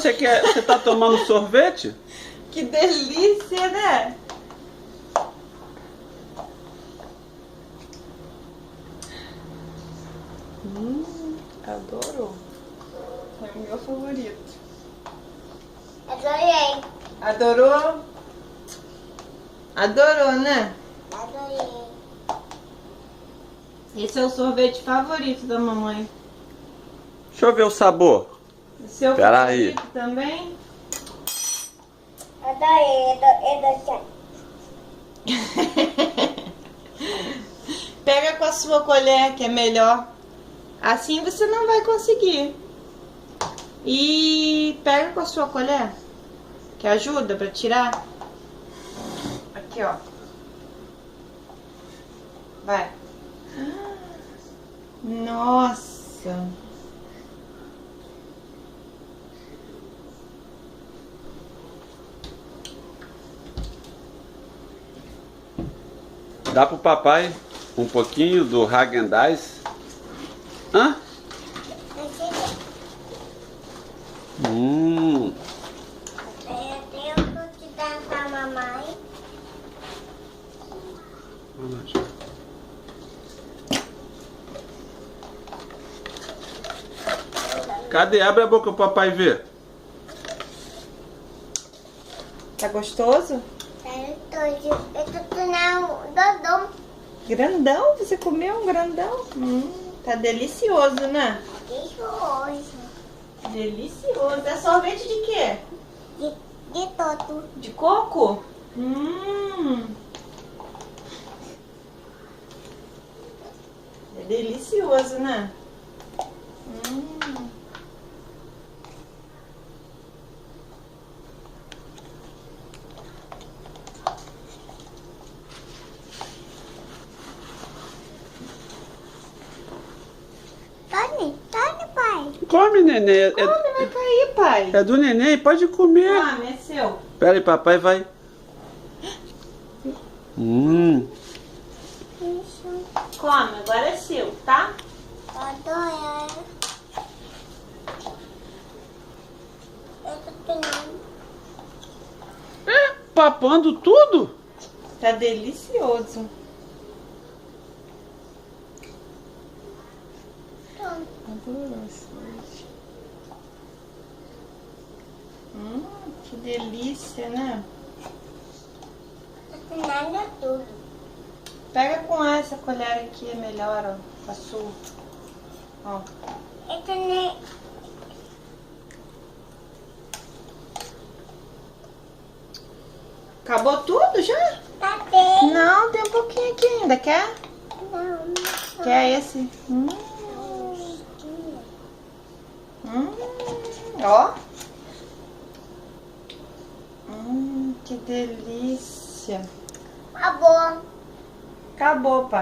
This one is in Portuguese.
Você tá tomando sorvete? Que delícia, né? Adoro. É o meu favorito. Adorei. Adorou? Adorou, né? Adorei. Esse é o sorvete favorito da mamãe. Deixa eu ver o sabor. O seu Pera aí. favorito também? Adorei. Pega com a sua colher, que é melhor. Assim você não vai conseguir. E pega com a sua colher, que ajuda pra tirar. Aqui, ó. Vai. Nossa. Dá pro papai um pouquinho do Häagen-Dazs. Hã? Eu vou te dar pra mamãe. Cadê? Abre a boca pro papai ver. Tá gostoso? Eu tô tomando Dodô. Grandão? Você comeu um grandão? Tá delicioso, né? Delicioso. Delicioso. É sorvete de quê? De todo. De coco? É delicioso, né? Tony, pai. Come, neném. Come, vai cair, pai. É do neném, pode comer. Come, é seu. Pera aí, papai vai. Isso. Come, agora é seu, tá? Adorei. Eu tô tomando. Papando tudo? Tá delicioso. Adoro sorvete. Que delícia, né? Tô tomando tudo. Pega com essa colher aqui, é melhor, ó. Com a sua. Ó. Eu também. Acabou tudo já? Tá bem. Não, tem um pouquinho aqui ainda. Quer? Não. Quer esse? Ó. Que delícia. Acabou. Acabou, pai.